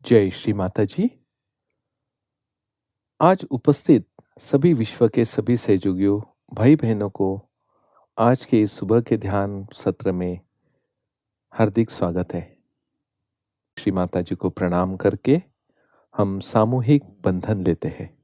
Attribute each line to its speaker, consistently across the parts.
Speaker 1: जय श्री माताजी। आज उपस्थित सभी विश्व के सभी सहयोगियों भाई बहनों को आज के इस सुबह के ध्यान सत्र में हार्दिक स्वागत है। श्री माताजी को प्रणाम करके हम सामूहिक बंधन लेते हैं।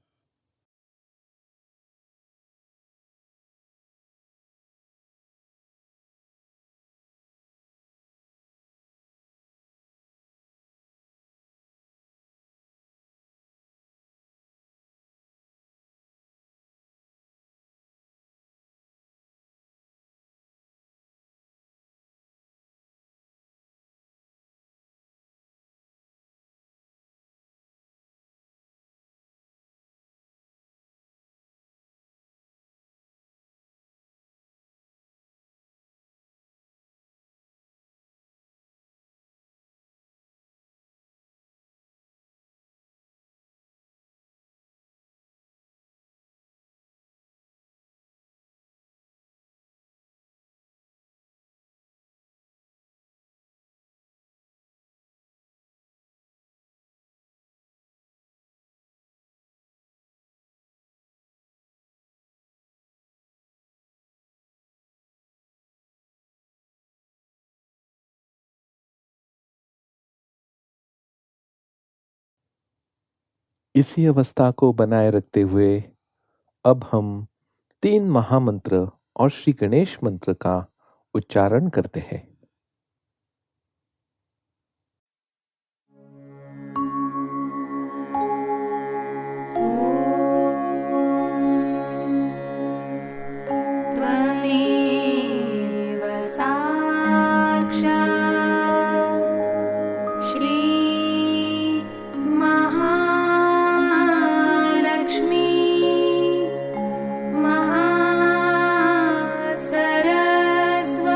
Speaker 1: इसी अवस्था को बनाए रखते हुए अब हम 3 महामंत्र और श्री गणेश मंत्र का उच्चारण करते हैं।
Speaker 2: सरस्वती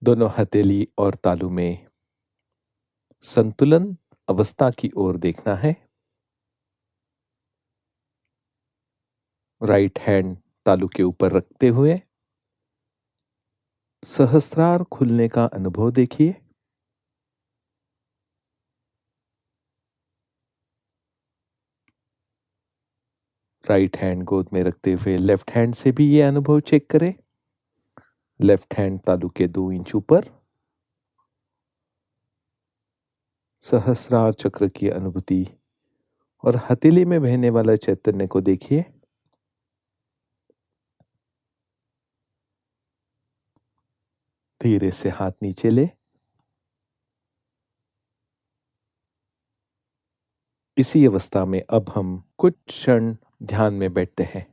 Speaker 1: दोनों हथेली और तालू में संतुलन अवस्था की ओर देखना है। राइट हैंड तालू के ऊपर रखते हुए सहस्रार खुलने का अनुभव देखिए। राइट हैंड गोद में रखते हुए लेफ्ट हैंड से भी ये अनुभव चेक करें। लेफ्ट हैंड तालू के 2 इंच ऊपर सहस्रार चक्र की अनुभूति और हथेली में बहने वाला चैतन्य को देखिए। धीरे से हाथ नीचे ले। इसी अवस्था में अब हम कुछ क्षण ध्यान में बैठते हैं।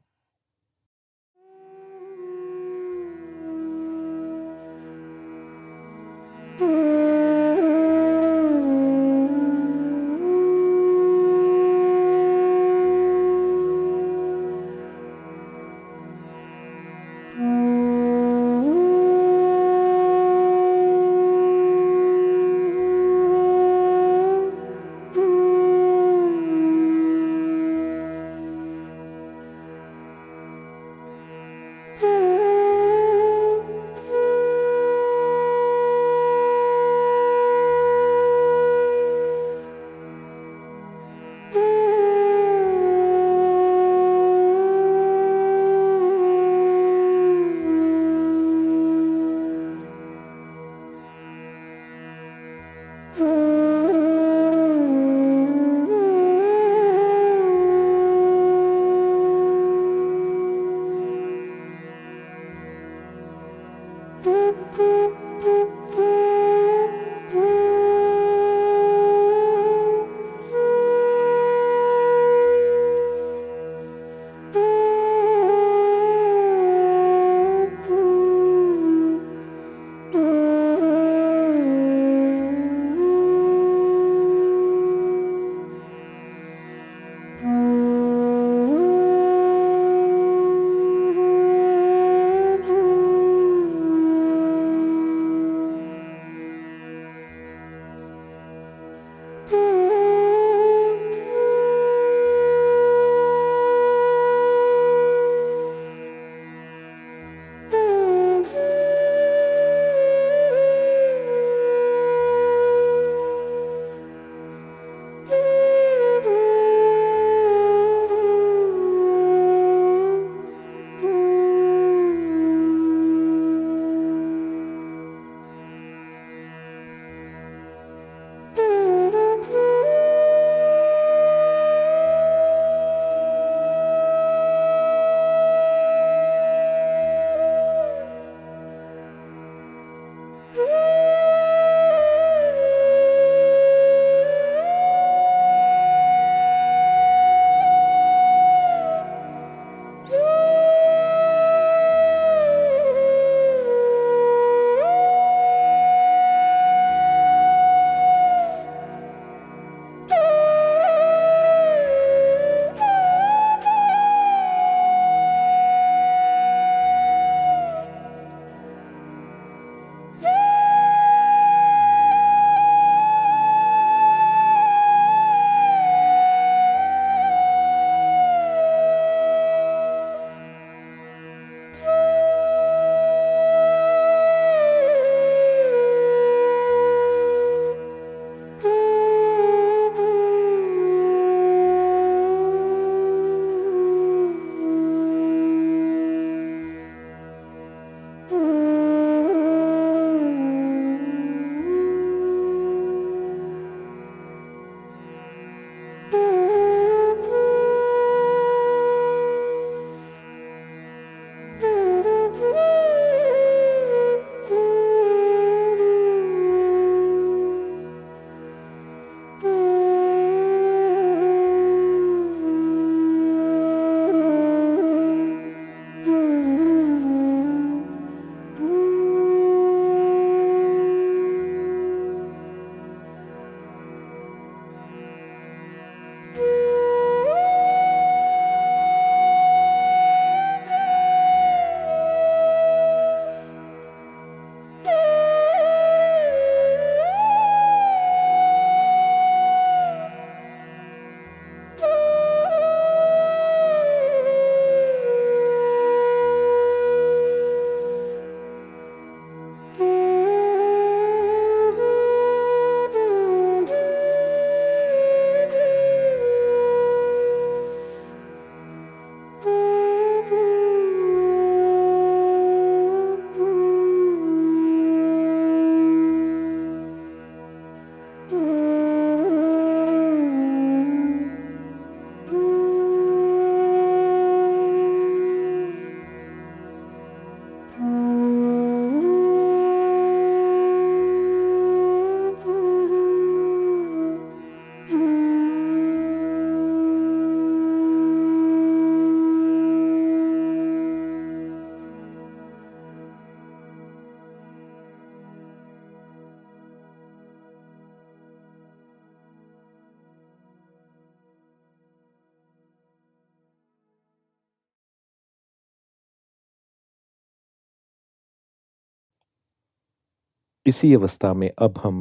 Speaker 1: इसी अवस्था में अब हम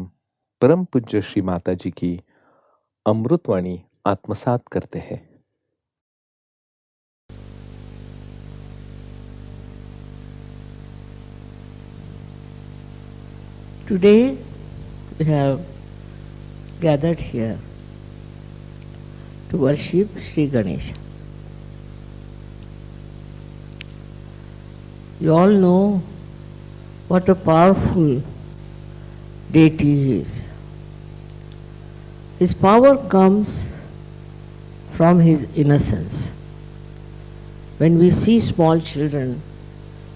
Speaker 1: परम पूज्य श्री माताजी की अमृतवाणी आत्मसात करते हैं।
Speaker 2: Today we have gathered here to worship Shri Ganesha. You all know what a powerful deity he is. His power comes from his innocence. When we see small children,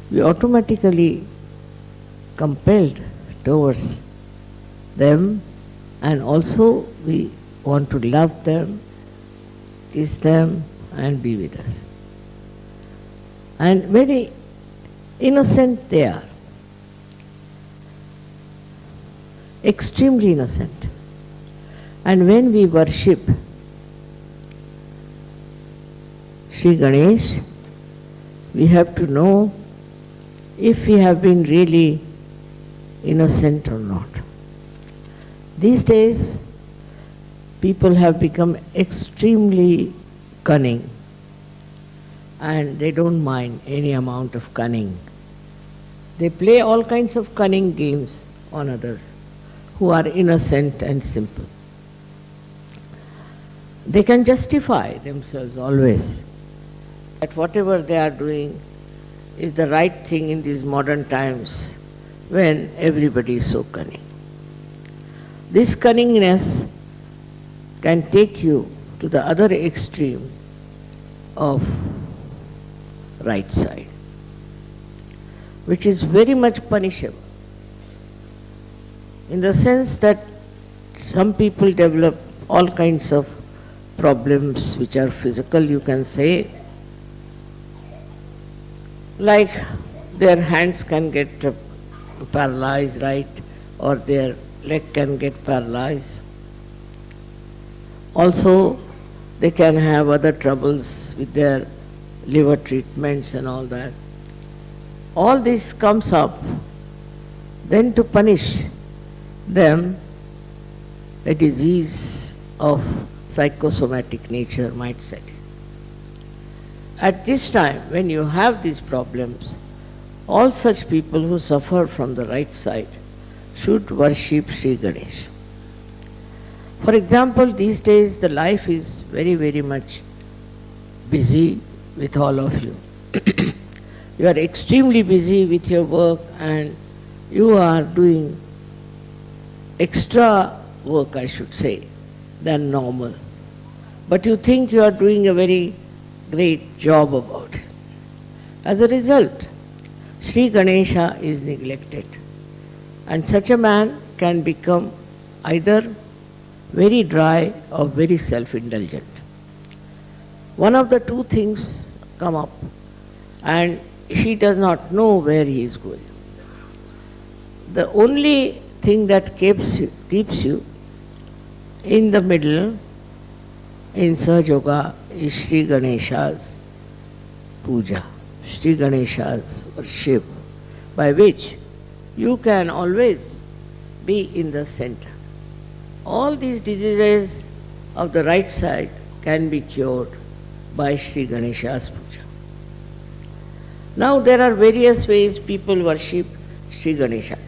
Speaker 2: we automatically compelled towards them, and also we want to love them, kiss them, and be with us. And very innocent they are, extremely innocent. And when we worship Shri Ganesh, we have to know if we have been really innocent or not. These days, people have become extremely cunning, and they don't mind any amount of cunning. They play all kinds of cunning games on others who are innocent and simple. They can justify themselves always that whatever they are doing is the right thing in these modern times when everybody is so cunning. This cunningness can take you to the other extreme of right side, which is very much punishable, in the sense that some people develop all kinds of problems which are physical, you can say, like their hands can get paralyzed, right, or their leg can get paralyzed. Also, they can have other troubles with their liver treatments and all that. All this comes up, then to punish them, a disease of psychosomatic nature might set in. At this time, when you have these problems, all such people who suffer from the right side should worship Shri Ganesh. For example, these days the life is very, very much busy with all of you. You are extremely busy with your work and you are doing extra work, I should say, than normal. But you think you are doing a very great job about it. As a result, Shri Ganesha is neglected, and such a man can become either very dry or very self-indulgent. One of the two things come up, and he does not know where he is going. The only thing that keeps you in the middle in Sahajayoga is Shri Ganesha's puja, Shri Ganesha's worship, by which you can always be in the center. All these diseases of the right side can be cured by Shri Ganesha's puja. Now there are various ways people worship Shri Ganesha.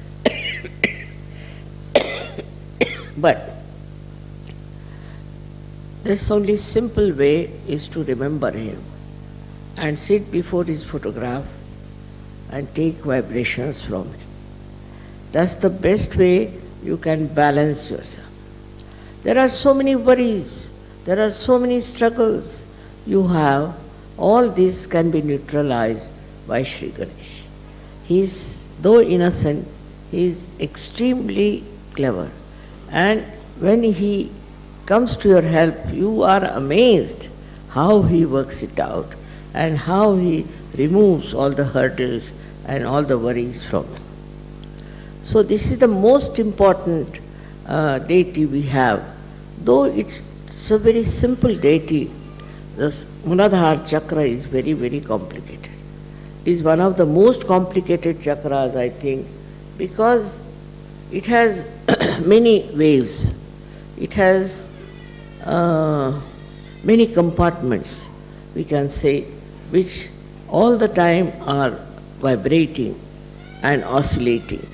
Speaker 2: But this only simple way is to remember him and sit before his photograph and take vibrations from him. That's the best way you can balance yourself. There are so many worries, there are so many struggles you have. All this can be neutralized by Shri Ganesh. He is, though innocent, he is extremely clever. And when he comes to your help, you are amazed how he works it out and how he removes all the hurdles and all the worries from you. So this is the most important deity we have. Though it's a very simple deity, the Muladhara chakra is very, very complicated. It is one of the most complicated chakras, I think, because It has many waves. It has many compartments, we can say, which all the time are vibrating and oscillating.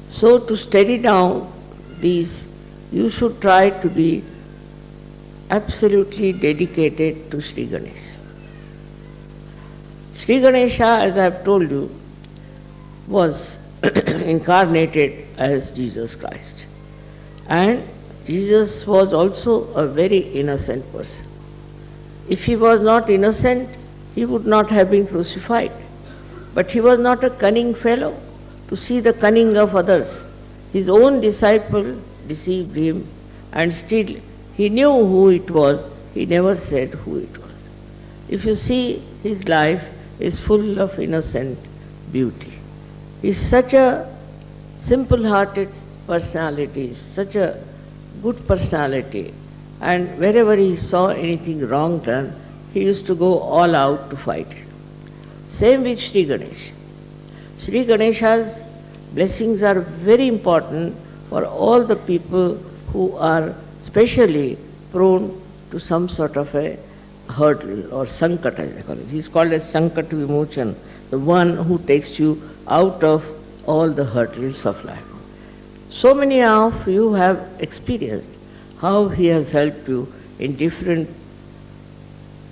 Speaker 2: So to steady down these, you should try to be absolutely dedicated to Shri Ganesh. Shri Ganesha, as I have told you, was incarnated as Jesus Christ. And Jesus was also a very innocent person. If he was not innocent, he would not have been crucified. But he was not a cunning fellow to see the cunning of others. His own disciple deceived him, and still he knew who it was. He never said who it was. If you see, his life is full of innocent beauty. He is such a simple-hearted personality, such a good personality, and wherever he saw anything wrong done, he used to go all out to fight it. Same with Shri Ganesh. Shri Ganesha's blessings are very important for all the people who are specially prone to some sort of a hurdle or sankata, as they call it. He is called as Sankat Vimochan, the one who takes you out of all the hurdles of life. So many of you have experienced how he has helped you in different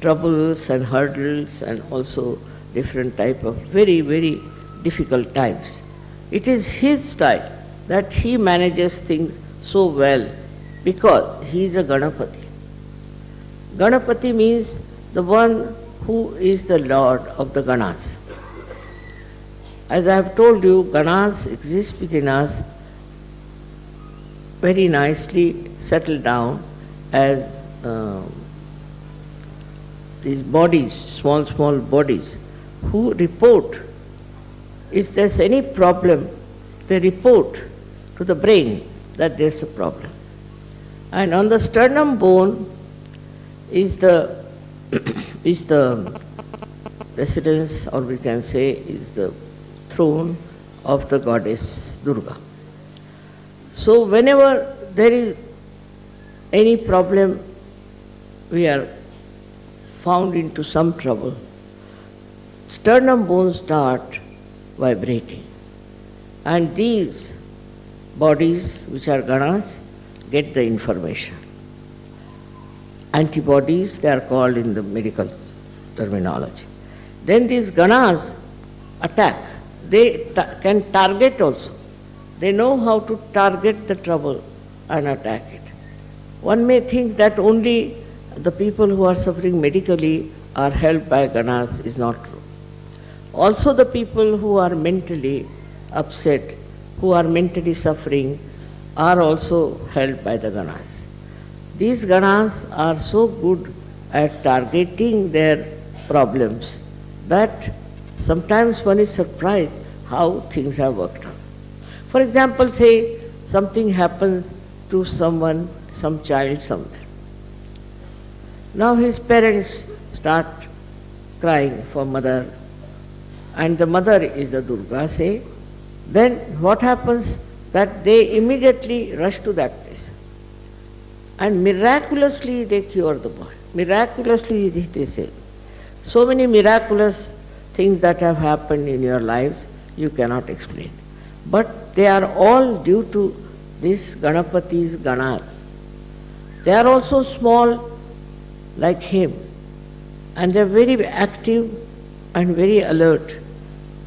Speaker 2: troubles and hurdles and also different type of very, very difficult times. It is his style that he manages things so well because he is a Ganapati. Ganapati means the one who is the Lord of the Ganas. As I have told you, Ganas exist within us very nicely settled down as these bodies, small, small bodies, who report. If there's any problem, they report to the brain that there's a problem. And on the sternum bone is the is the residence, or we can say is the throne of the goddess Durga. So whenever there is any problem, we are found into some trouble, sternum bones start vibrating. And these bodies, which are ganas, get the information. Antibodies, they are called in the medical terminology. Then these ganas attack. They can target also. They know how to target the trouble and attack it. One may think that only the people who are suffering medically are helped by ganas. Is not true. Also the people who are mentally upset, who are mentally suffering, are also helped by the ganas. These ganas are so good at targeting their problems that sometimes one is surprised how things have worked out. For example, say something happens to someone, some child somewhere. Now his parents start crying for mother, and the mother is the Durga, say. Then what happens? That they immediately rush to that place. And miraculously they cure the boy. Miraculously they say. So many miraculous things that have happened in your lives, you cannot explain. But they are all due to this Ganapati's ganas. They are also small like him, and they are very active and very alert.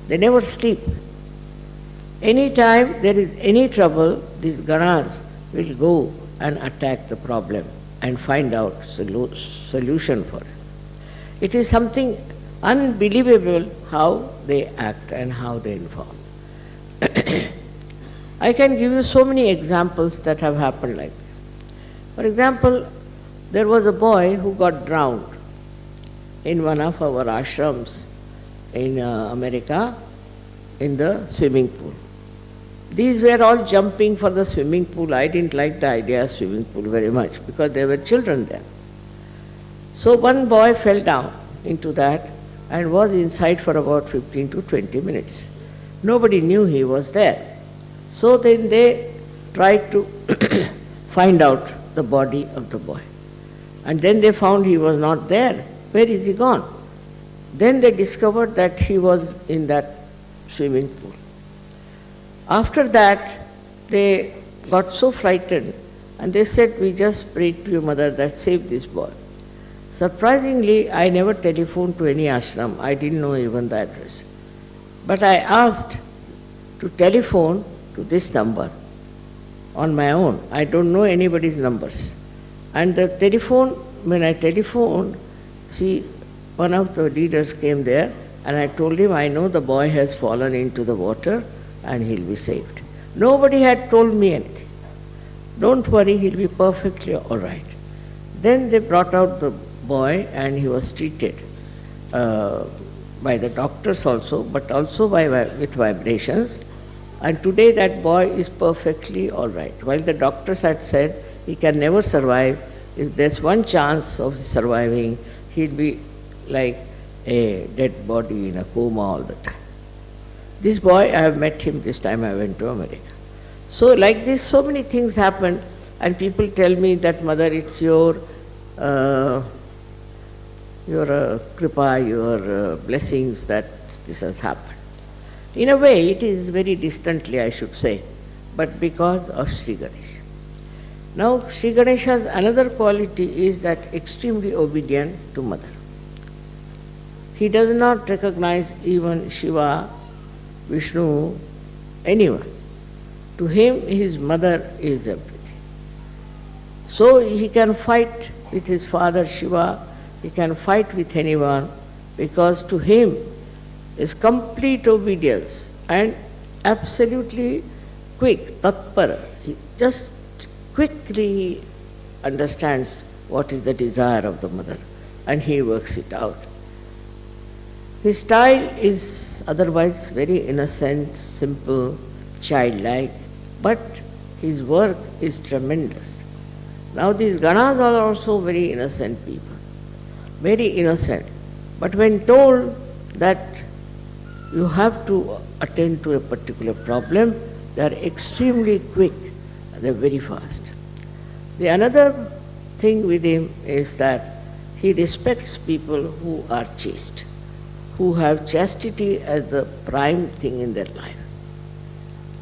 Speaker 2: They never sleep. Anytime there is any trouble, these ganas will go and attack the problem and find out solution for it. It is something unbelievable how they act and how they inform. I can give you so many examples that have happened like this. For example, there was a boy who got drowned in one of our ashrams in America in the swimming pool. These were all jumping for the swimming pool. I didn't like the idea of swimming pool very much because there were children there. So one boy fell down into that and was inside for about 15 to 20 minutes. Nobody knew he was there. So then they tried to find out the body of the boy. And then they found he was not there. Where is he gone? Then they discovered that he was in that swimming pool. After that, they got so frightened and they said, we just prayed to your mother that save this boy. Surprisingly, I never telephoned to any ashram. I didn't know even the address. But I asked to telephone to this number on my own. I don't know anybody's numbers. And the telephone, when I telephoned, one of the leaders came there and I told him, I know the boy has fallen into the water and he'll be saved. Nobody had told me anything. Don't worry, he'll be perfectly all right. Then they brought out the boy and he was treated by the doctors also, but also with vibrations. And today that boy is perfectly all right. While the doctors had said he can never survive, if there's one chance of surviving, he'll be like a dead body in a coma all the time. This boy, I have met him this time I went to America. So like this, so many things happen, and people tell me that, Mother, it's your kripa, your blessings that this has happened. In a way, it is very distantly, I should say, but because of Sri Ganesha. Now, Sri Ganesha's another quality is that extremely obedient to Mother. He does not recognize even Shiva, Vishnu, anyone. To him, his mother is everything. So he can fight with his father Shiva, he can fight with anyone, because to him is complete obedience and absolutely quick, tatpara. He just quickly understands what is the desire of the mother and he works it out. His style is otherwise very innocent, simple, childlike, but his work is tremendous. Now these Ganas are also very innocent people, very innocent. But when told that you have to attend to a particular problem, they are extremely quick, they are very fast. The another thing with him is that he respects people who are chaste, who have chastity as the prime thing in their life.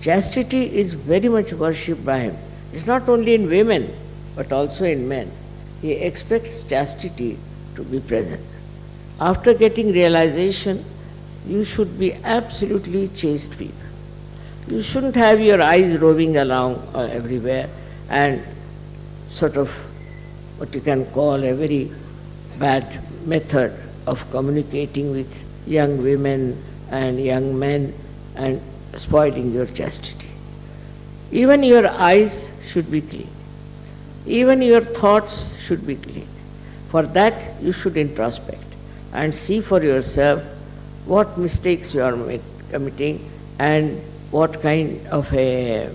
Speaker 2: Chastity is very much worshipped by him. It's not only in women, but also in men. He expects chastity to be present. After getting realization, you should be absolutely chaste people. You shouldn't have your eyes roving along everywhere and sort of what you can call a very bad method of communicating with young women and young men and spoiling your chastity. Even your eyes should be clean. Even your thoughts should be clean. For that you should introspect and see for yourself what mistakes you are committing and what kind of a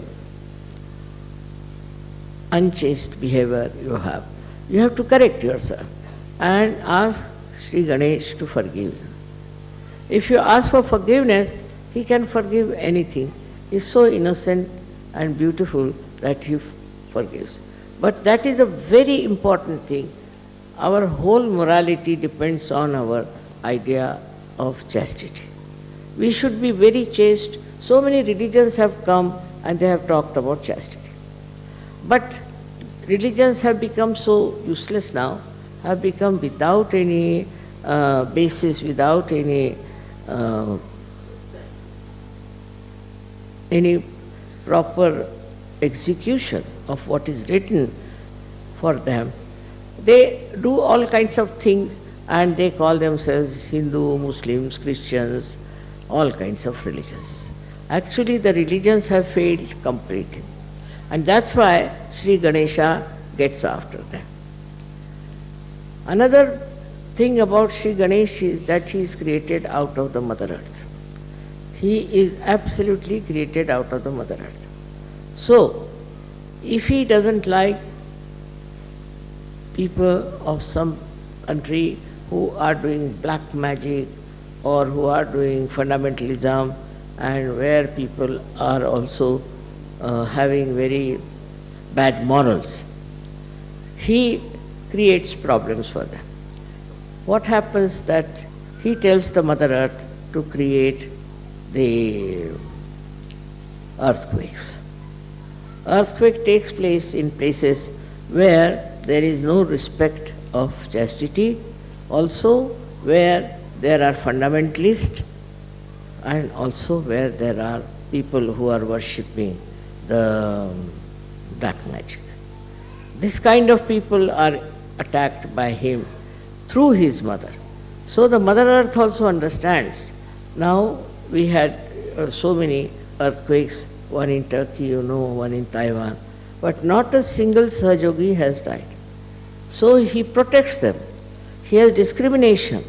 Speaker 2: unchaste behavior you have. You have to correct yourself and ask Sri Ganesh to forgive you. If you ask for forgiveness, he can forgive anything. He is so innocent and beautiful that he forgives. But that is a very important thing. Our whole morality depends on our idea of chastity. We should be very chaste. So many religions have come and they have talked about chastity. But religions have become so useless now, have become without any basis, without any proper execution of what is written for them. They do all kinds of things and they call themselves Hindu, Muslims, Christians, all kinds of religions. Actually, the religions have failed completely. And that's why Sri Ganesha gets after them. Another thing about Sri Ganesha is that he is created out of the Mother Earth. He is absolutely created out of the Mother Earth. So, if he doesn't like people of some country who are doing black magic or who are doing fundamentalism and where people are also having very bad morals, he creates problems for them. What happens that he tells the Mother Earth to create the earthquakes. Earthquake takes place in places where there is no respect of chastity, also where there are fundamentalists, and also where there are people who are worshipping the black magic. This kind of people are attacked by him through his mother. So the Mother Earth also understands. Now we had so many earthquakes, one in Turkey, one in Taiwan, but not a single Sahajayogi has died. So he protects them. He has discrimination,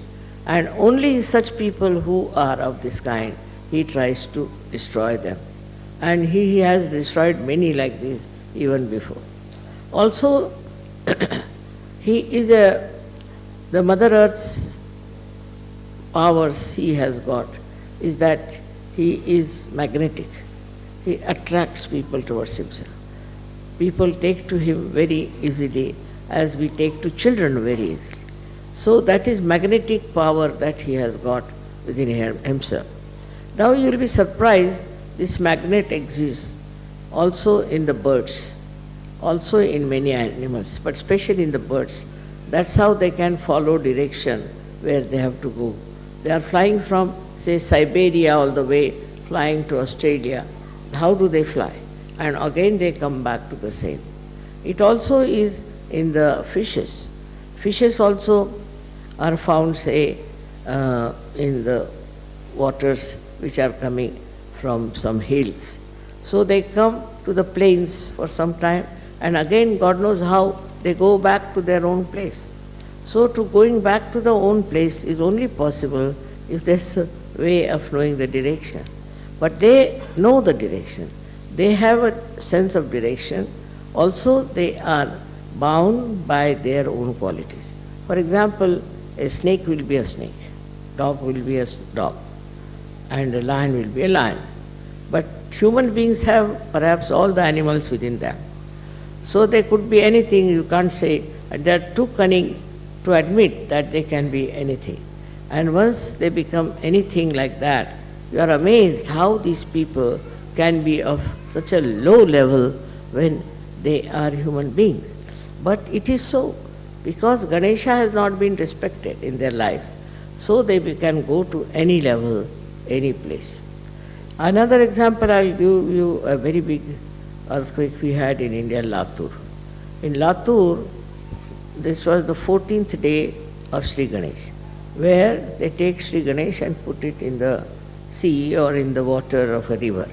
Speaker 2: and only such people who are of this kind, he tries to destroy them. And he has destroyed many like this even before. Also, he is the Mother Earth's powers he has got is that he is magnetic. He attracts people towards himself. People take to him very easily as we take to children very easily. So that is magnetic power that he has got within himself. Now you will be surprised, this magnet exists also in the birds, also in many animals, but especially in the birds. That's how they can follow direction where they have to go. They are flying from, say, Siberia all the way, flying to Australia. How do they fly? And again they come back to the same. It also is in the fishes. Fishes also are found, say, in the waters which are coming from some hills. So they come to the plains for some time, and again God knows how they go back to their own place. So to going back to the own place is only possible if there's a way of knowing the direction. But they know the direction. They have a sense of direction. Also they are bound by their own qualities. For example, a snake will be a snake, dog will be a dog, and a lion will be a lion. But human beings have perhaps all the animals within them. So they could be anything, you can't say. They are too cunning to admit that they can be anything. And once they become anything like that, you are amazed how these people can be of such a low level when they are human beings. But it is so, because Ganesha has not been respected in their lives, so they can go to any level, any place. Another example, I'll give you a very big earthquake we had in India, Latur. In Latur, this was the 14th day of Shri Ganesh, where they take Shri Ganesh and put it in the sea or in the water of a river.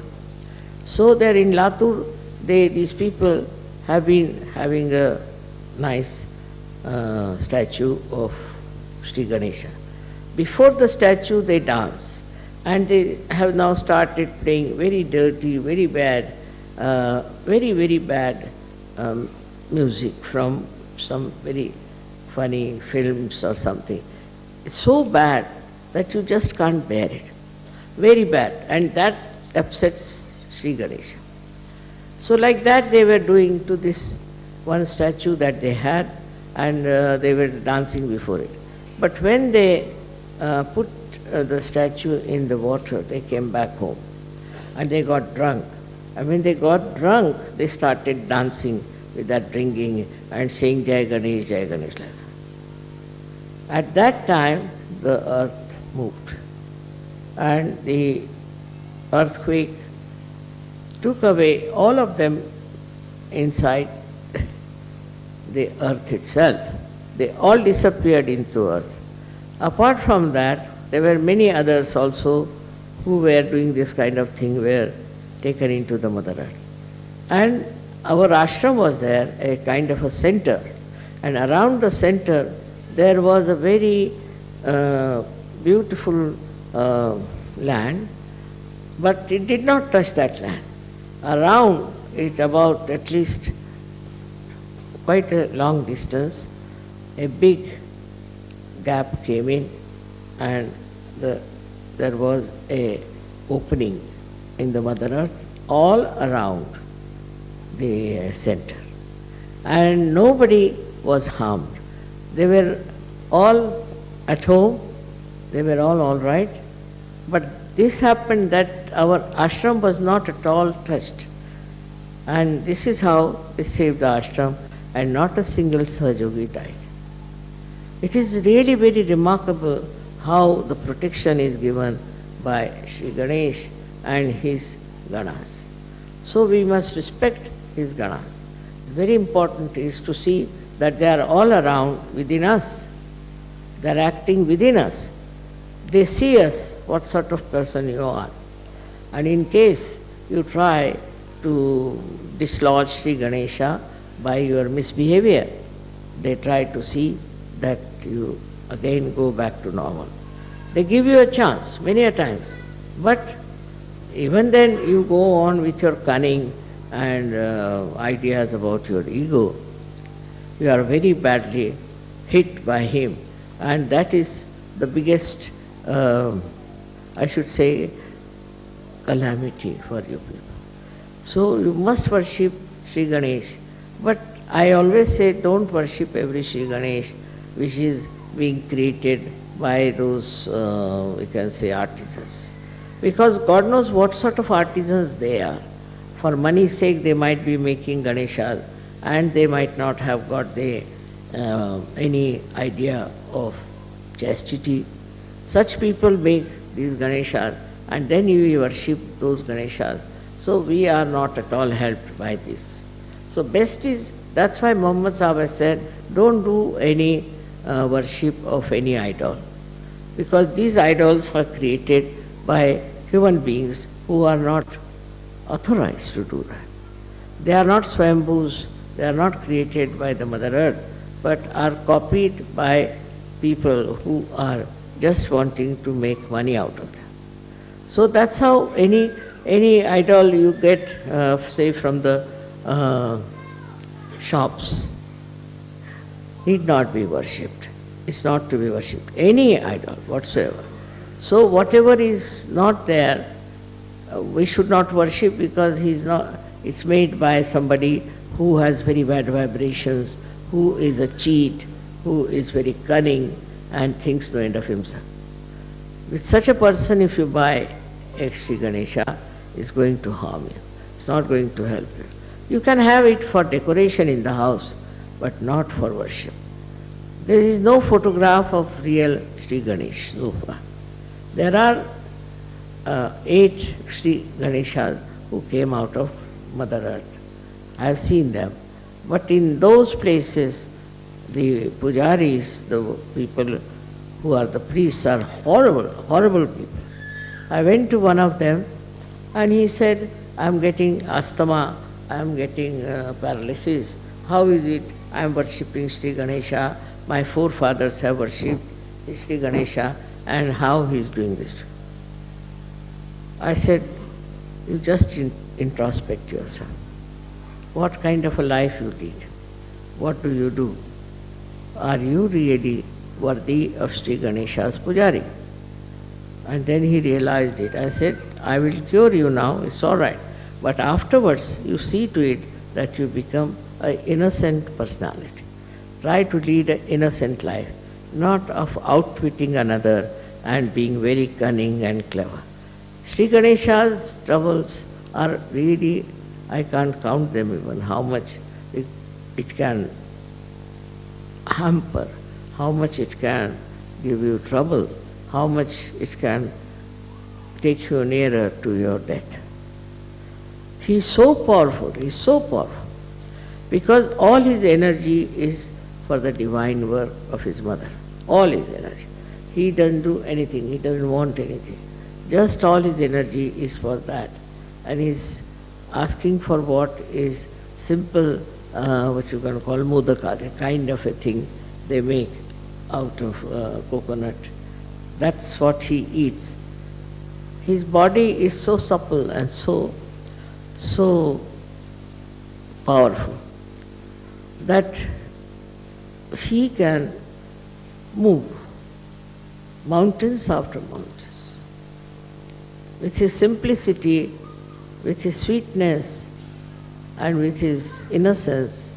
Speaker 2: So there in Latur, these people have been having a nice statue of Shri Ganesha. Before the statue they dance, and they have now started playing very dirty, very bad, very bad music from some very funny films or something. It's so bad that you just can't bear it. Very bad, and that upsets Shri Ganesha. So like that they were doing to this one statue that they had, and they were dancing before it. But when they put the statue in the water, they came back home and they got drunk. And when they got drunk, they started dancing with that drinking and saying Jai Ganesh, Jai Ganesh. At that time, the earth moved, and the earthquake took away all of them inside the earth itself. They all disappeared into earth. Apart from that, there were many others also who were doing this kind of thing, were taken into the Mother Earth. And our ashram was there, a kind of a center. And around the center, there was a very beautiful land, but it did not touch that land. Around it, about at least quite a long distance, a big gap came in, and there was a opening in the Mother Earth all around. the center. And nobody was harmed. They were all at home, they were all right. But this happened that our ashram was not at all touched. And this is how they saved the ashram, and not a single Sahajayogi died. It is really very remarkable how the protection is given by Shri Ganesh and his Ganas. So we must respect his Ganas. Very important is to see that they are all around within us. They are acting within us. They see us, what sort of person you are. And in case you try to dislodge Sri Ganesha by your misbehavior, they try to see that you again go back to normal. They give you a chance many a times, but even then you go on with your cunning and ideas about your ego. You are very badly hit by him, and that is the biggest, I should say, calamity for you people. So you must worship Sri Ganesh, but I always say don't worship every Sri Ganesh which is being created by those, we can say, artisans. Because God knows what sort of artisans they are. For money's sake they might be making Ganeshas, and they might not have got any idea of chastity. Such people make these Ganeshas, and then you worship those Ganeshas. So we are not at all helped by this. So best is, that's why Muhammad Sahib has said, don't do any worship of any idol. Because these idols are created by human beings who are not authorized to do that. They are not Swambhus, they are not created by the Mother Earth, but are copied by people who are just wanting to make money out of them. So that's how any idol you get, say from the shops, need not be worshipped. It's not to be worshipped. Any idol whatsoever. So whatever is not there, we should not worship, because it's made by somebody who has very bad vibrations, who is a cheat, who is very cunning and thinks no end of himself. With such a person, if you buy a Sri Ganesha, it's going to harm you. It's not going to help you. You can have it for decoration in the house, but not for worship. There is no photograph of real Sri Ganesh so far. There are 8 Sri Ganeshas who came out of Mother Earth. I have seen them. But in those places, the pujaris, the people who are the priests, are horrible, horrible people. I went to one of them and he said, I am getting asthma, I am getting paralysis. How is it? I am worshipping Sri Ganesha. My forefathers have worshipped Sri Ganesha, and how he is doing this. I said, you just introspect yourself. What kind of a life you lead? What do you do? Are you really worthy of Sri Ganesha's pujari? And then he realized it. I said, I will cure you now, it's all right. But afterwards, you see to it that you become an innocent personality. Try to lead an innocent life, not of outwitting another and being very cunning and clever. Sri Ganesha's troubles are really, I can't count them even, how much it can hamper, how much it can give you trouble, how much it can take you nearer to your death. He is so powerful, because all his energy is for the divine work of his mother. All his energy. He doesn't do anything, he doesn't want anything. Just all his energy is for that. And he's asking for what is simple, what you can call mudaka, a kind of a thing they make out of coconut. That's what he eats. His body is so supple and so powerful that he can move mountains after mountains. With his simplicity, with his sweetness and with his innocence,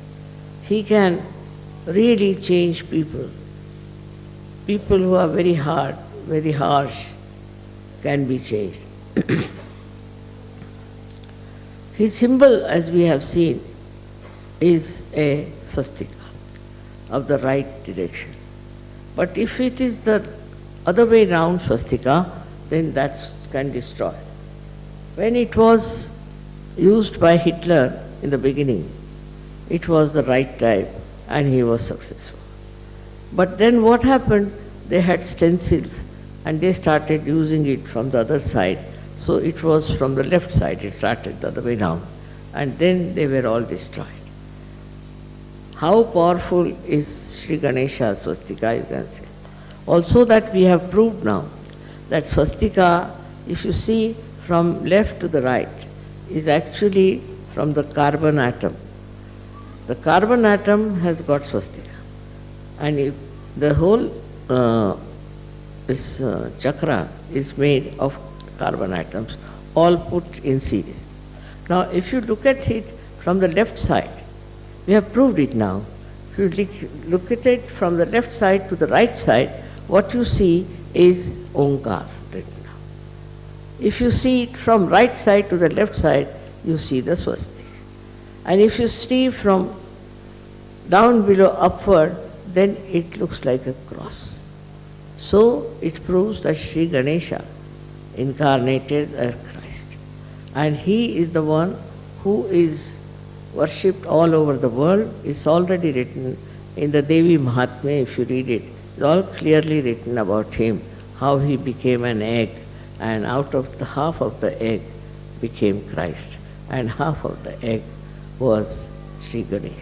Speaker 2: he can really change people. People who are very hard, very harsh, can be changed. His symbol, as we have seen, is a swastika of the right direction. But if it is the other way round swastika, then that can destroy. When it was used by Hitler in the beginning, it was the right type and he was successful. But then what happened? They had stencils and they started using it from the other side. So it was from the left side, it started the other way round. And then they were all destroyed. How powerful is Shri Ganesha's swastika, you can say. Also that we have proved now, that swastika, if you see from left to the right, is actually from the carbon atom. The carbon atom has got swastika. And if the whole chakra is made of carbon atoms, all put in series. Now, if you look at it from the left side, we have proved it now. If you look at it from the left side to the right side, what you see is Omkar written down. If you see it from right side to the left side, you see the swastika. And if you see from down below upward, then it looks like a cross. So it proves that Shri Ganesha incarnated as Christ. And he is the one who is worshipped all over the world. It's already written in the Devi Mahatmya, if you read it. It's all clearly written about him, how he became an egg, and out of the half of the egg became Christ, and half of the egg was Shri Ganesh.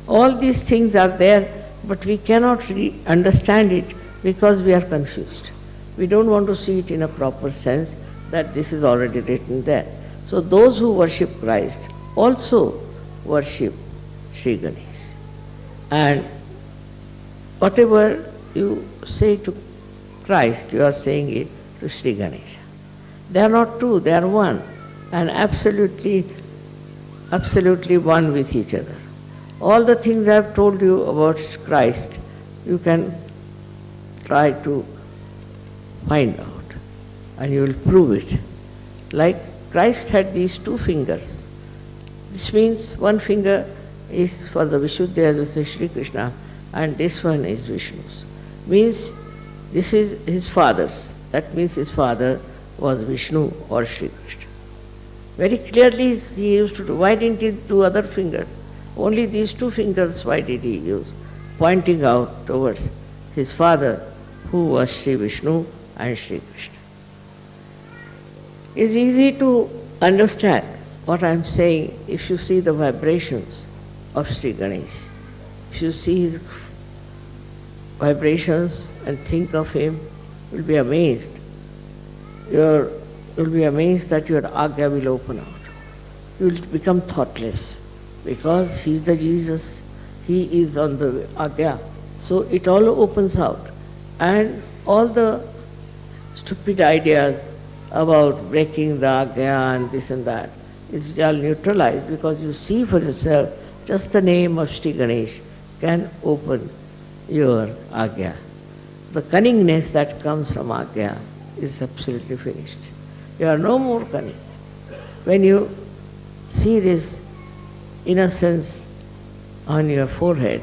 Speaker 2: All these things are there, but we cannot really understand it because we are confused. We don't want to see it in a proper sense that this is already written there. So those who worship Christ also worship Shri Ganesh. And whatever you say to Christ, you are saying it to Shri Ganesha. They are not two, they are one, and absolutely one with each other. All the things I have told you about Christ, you can try to find out, and you will prove it. Like Christ had these two fingers. This means one finger is for the Vishuddha, this is Shri Krishna, and this one is Vishnu's. Means this is his father's. That means his father was Vishnu or Shri Krishna. Very clearly he used to do. Why didn't he do other fingers? Only these two fingers, why did he use? Pointing out towards his father, who was Shri Vishnu and Shri Krishna. It's easy to understand what I am saying if you see the vibrations of Shri Ganesh. If you see his vibrations and think of him, you will be amazed. You will be amazed that your Agya will open out. You will become thoughtless because he is the Jesus, he is on the Agya. So it all opens out. And all the stupid ideas about breaking the Agya and this and that is all neutralized because you see for yourself just the name of Shri Ganesh can open your Agya. The cunningness that comes from Agya is absolutely finished. You are no more cunning. When you see this innocence on your forehead,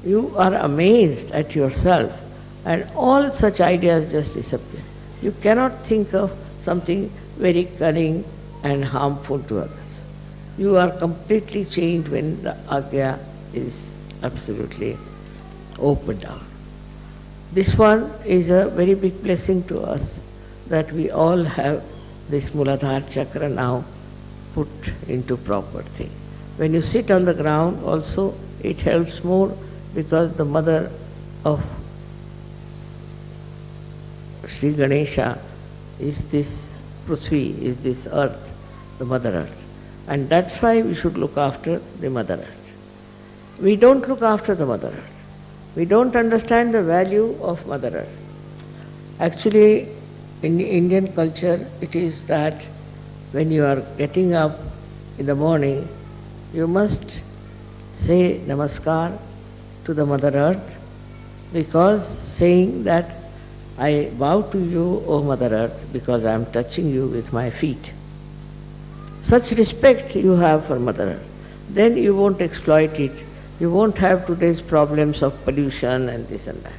Speaker 2: you are amazed at yourself and all such ideas just disappear. You cannot think of something very cunning and harmful to others. You are completely changed when the Agya is absolutely opened out. This one is a very big blessing to us that we all have this Muladhara chakra now put into proper thing. When you sit on the ground also, it helps more because the mother of Shri Ganesha is this Prithvi, is this earth, the Mother Earth. And that's why we should look after the Mother Earth. We don't look after the Mother Earth. We don't understand the value of Mother Earth. Actually, in Indian culture, it is that when you are getting up in the morning, you must say Namaskar to the Mother Earth, because saying that I bow to you, O Mother Earth, because I am touching you with my feet. Such respect you have for Mother Earth, then you won't exploit it. You won't have today's problems of pollution and this and that.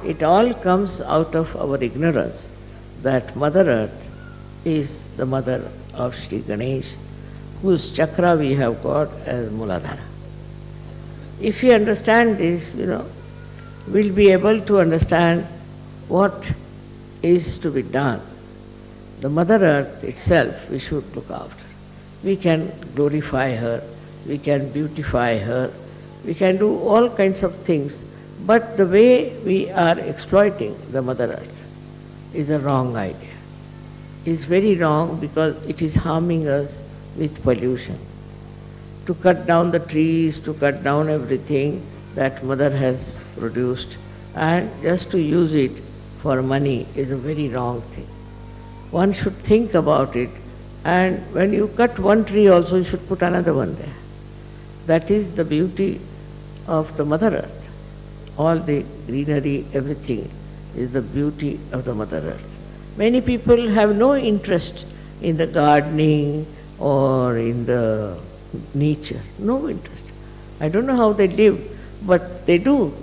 Speaker 2: It all comes out of our ignorance that Mother Earth is the mother of Shri Ganesh, whose chakra we have got as Muladhara. If we understand this, we'll be able to understand what is to be done. The Mother Earth itself we should look after. We can glorify her, we can beautify her, we can do all kinds of things, but the way we are exploiting the Mother Earth is a wrong idea. It's very wrong because it is harming us with pollution. To cut down the trees, to cut down everything that Mother has produced, and just to use it for money is a very wrong thing. One should think about it, and when you cut one tree also you should put another one there. That is the beauty of the Mother Earth. All the greenery, everything is the beauty of the Mother Earth. Many people have no interest in the gardening or in the nature, no interest. I don't know how they live, but they do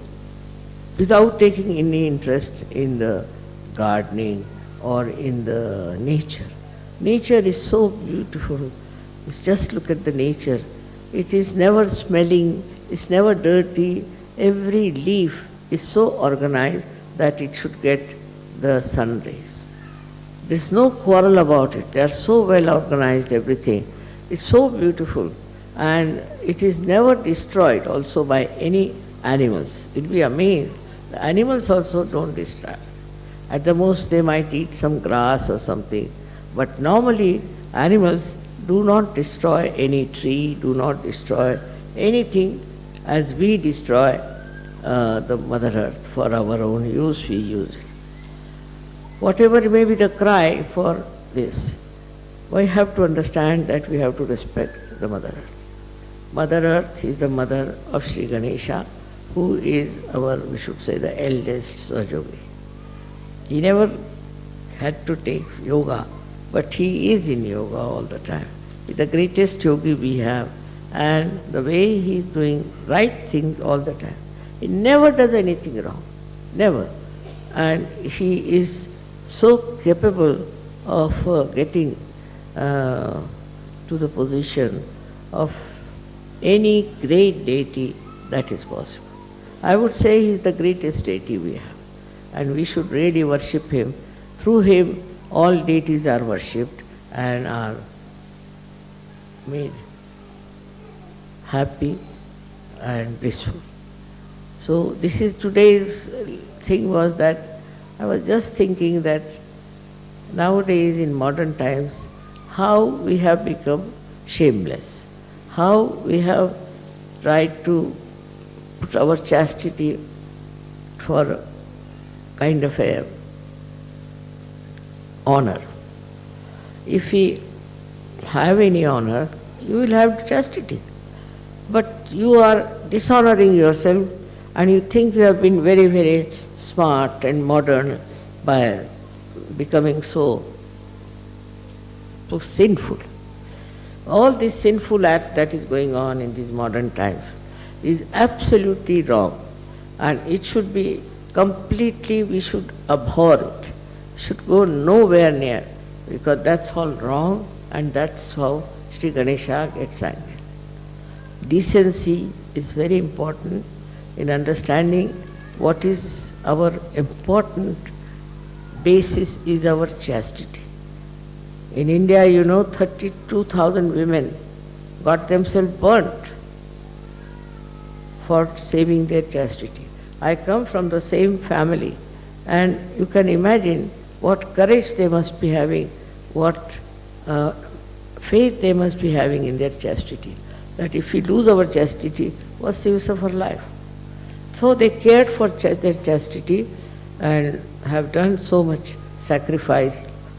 Speaker 2: without taking any interest in the gardening or in the nature. Nature is so beautiful. Just look at the nature. It is never smelling, it's never dirty. Every leaf is so organized that it should get the sun rays. There's no quarrel about it. They are so well organized, everything. It's so beautiful. And it is never destroyed also by any animals. You'll be amazed. The animals also don't destroy. At the most they might eat some grass or something. But normally animals do not destroy any tree, do not destroy anything as we destroy the Mother Earth. For our own use we use it. Whatever may be the cry for this, we have to understand that we have to respect the Mother Earth. Mother Earth is the mother of Shri Ganesha, who is our, we should say, the eldest Sahajayogi. He never had to take yoga, but he is in yoga all the time. He's the greatest yogi we have, and the way he is doing right things all the time. He never does anything wrong, never. And he is so capable of getting to the position of any great deity that is possible. I would say he is the greatest deity we have, and we should really worship him. Through him, all deities are worshipped and are made happy and blissful. So this is today's thing was that I was just thinking that nowadays in modern times, how we have become shameless, how we have tried to put our chastity for kind of a honor. If we have any honor, you will have chastity. But you are dishonoring yourself and you think you have been very, very smart and modern by becoming so sinful. All this sinful act that is going on in these modern times is absolutely wrong, and it should be completely, we should abhor it, should go nowhere near, because that's all wrong, and that's how Shri Ganesha gets angry. Decency is very important in understanding what is our important basis is our chastity. In India, 32,000 women got themselves burnt for saving their chastity. I come from the same family, and you can imagine what courage they must be having, what faith they must be having in their chastity. That if we lose our chastity, what's the use of our life? So they cared for their chastity and have done so much sacrifice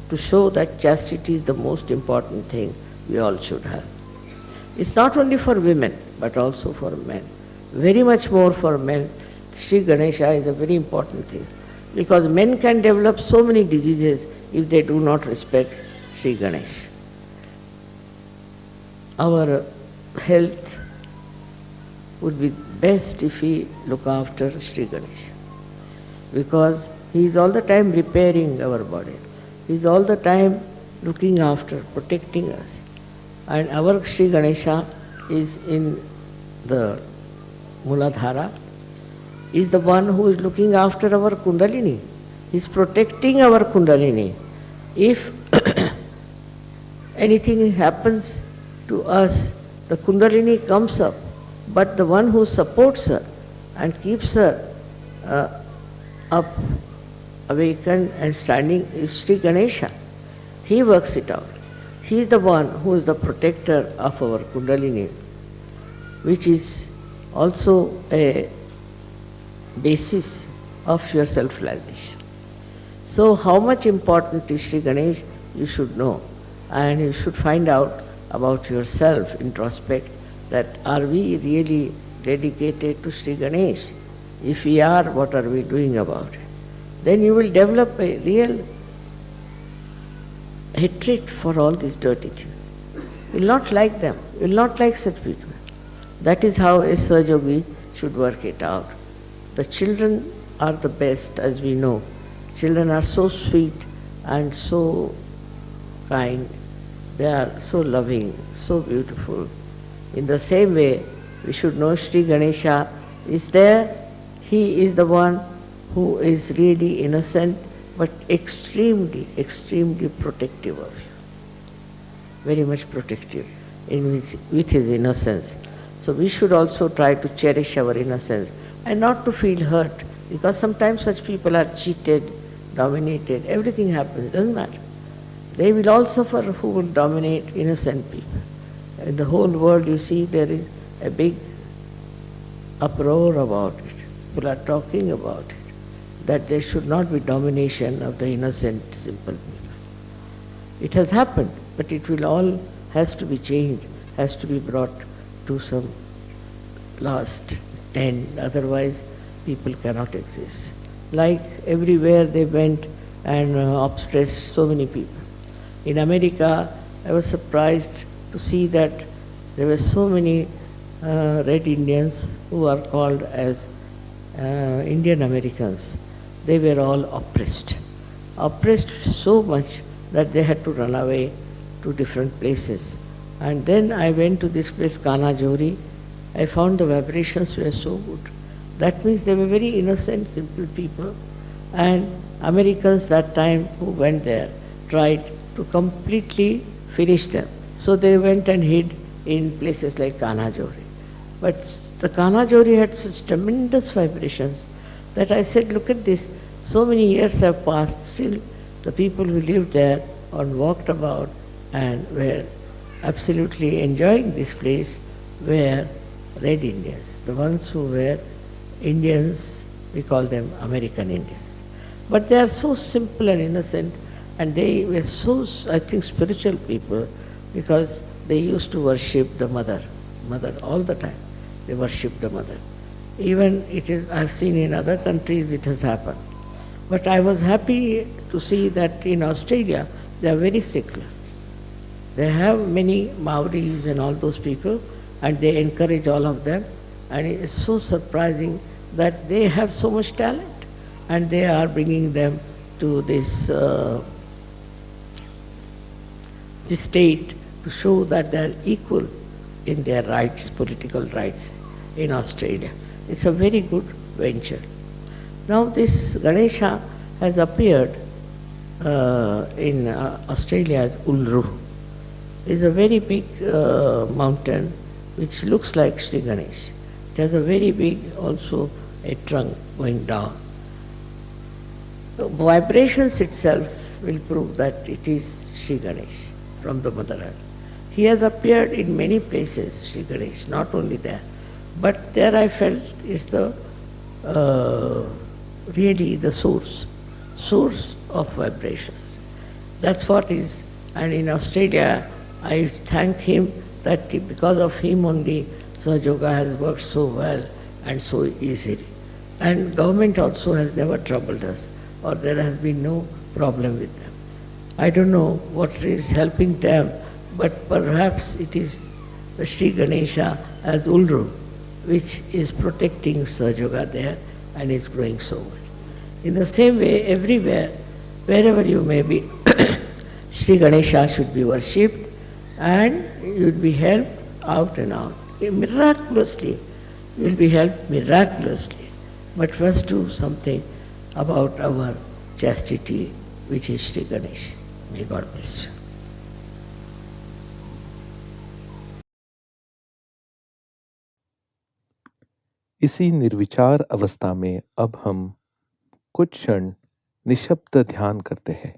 Speaker 2: to show that chastity is the most important thing we all should have. It's not only for women, but also for men. Very much more for men. Shri Ganesha is a very important thing. Because men can develop so many diseases if they do not respect Shri Ganesh. Our health would be best if we look after Shri Ganesh. Because he is all the time repairing our body. He is all the time looking after, protecting us. And our Shri Ganesha is in the Muladhara, is the one who is looking after our Kundalini. He is protecting our Kundalini. If anything happens to us, the Kundalini comes up, but the one who supports her and keeps her up, awakened and standing is Shri Ganesha. He works it out. He is the one who is the protector of our Kundalini, which is also a basis of your self-realization. So how much important is Shri Ganesh, you should know. And you should find out about yourself, introspect, that are we really dedicated to Shri Ganesh? If we are, what are we doing about it? Then you will develop a real hatred for all these dirty things. You will not like them. You will not like such people. That is how a Sahajayogi should work it out. The children are the best, as we know. Children are so sweet and so kind. They are so loving, so beautiful. In the same way, we should know Shri Ganesha is there. He is the one who is really innocent, but extremely, extremely protective of you. Very much protective with his innocence. So we should also try to cherish our innocence and not to feel hurt, because sometimes such people are cheated, dominated, everything happens, doesn't matter. They will all suffer who will dominate innocent people. In the whole world, you see, there is a big uproar about it. People are talking about it, that there should not be domination of the innocent, simple people. It has happened, but it will all has to be changed, has to be brought to some last end, otherwise people cannot exist. Like everywhere they went and oppressed so many people. In America, I was surprised to see that there were so many Red Indians who are called as Indian Americans. They were all oppressed. Oppressed so much that they had to run away to different places. And then I went to this place, Kanajori. I found the vibrations were so good. That means they were very innocent, simple people. And Americans that time who went there tried to completely finish them. So they went and hid in places like Kanajori. But the Kanajori had such tremendous vibrations that I said, look at this, so many years have passed, still the people who lived there and walked about and were absolutely enjoying this place were Red Indians. The ones who were Indians, we call them American Indians. But they are so simple and innocent, and they were so, I think, spiritual people, because they used to worship the mother all the time. They worship the mother. Even it is, I've seen in other countries it has happened. But I was happy to see that in Australia they are very secular. They have many Maoris and all those people, and they encourage all of them. And it is so surprising that they have so much talent, and they are bringing them to this state to show that they are equal in their rights, political rights in Australia. It's a very good venture. Now this Ganesha has appeared in Australia as Uluru. It's a very big mountain which looks like Shri Ganesh. It has a very big also a trunk going down. The vibrations itself will prove that it is Shri Ganesh from the Mother Earth. He has appeared in many places, Shri Ganesh, not only there. But there I felt is the really the source of vibrations. That's what is. And in Australia, I thank him that because of him only Sahajayoga has worked so well and so easily. And government also has never troubled us, or there has been no problem with them. I don't know what is helping them, but perhaps it is the Shri Ganesha as Ulru, which is protecting Sahajayoga there and is growing so well. In the same way, everywhere, wherever you may be, Shri Ganesha should be worshipped and you will be helped out and out. Miraculously, you will be helped miraculously. But first do something about our chastity, which is Shri Ganesh. May God bless you.
Speaker 1: इसी निर्विचार अवस्था में अब हम कुछ क्षण निशब्द ध्यान करते हैं।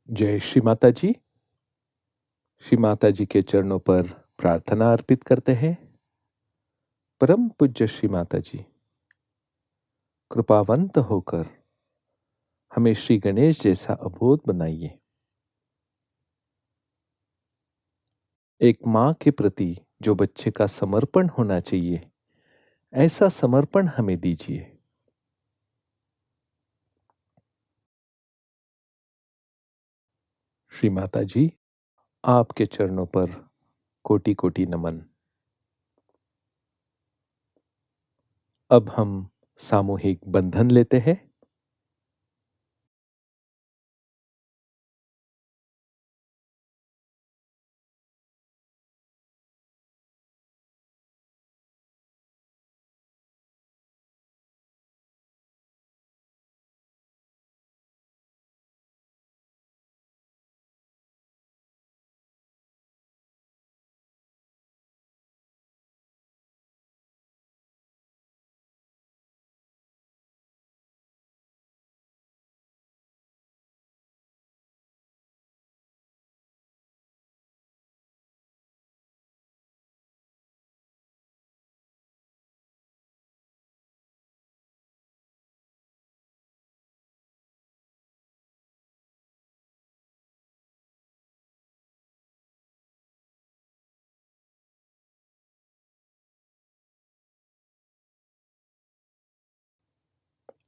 Speaker 1: जय श्री माता जी। श्री माता जी के चरणों पर प्रार्थना अर्पित करते हैं। परम पूज्य श्री माता जी, कृपावंत होकर हमें श्री गणेश जैसा अबोध बनाइए। एक माँ के प्रति जो बच्चे का समर्पण होना चाहिए, ऐसा समर्पण हमें दीजिए। श्री माता जी, आपके चरणों पर कोटि कोटि नमन। अब हम सामूहिक बंधन लेते हैं।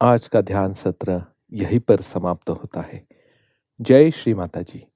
Speaker 1: आज का ध्यान सत्र यहीं पर समाप्त होता है। जय श्री माता जी।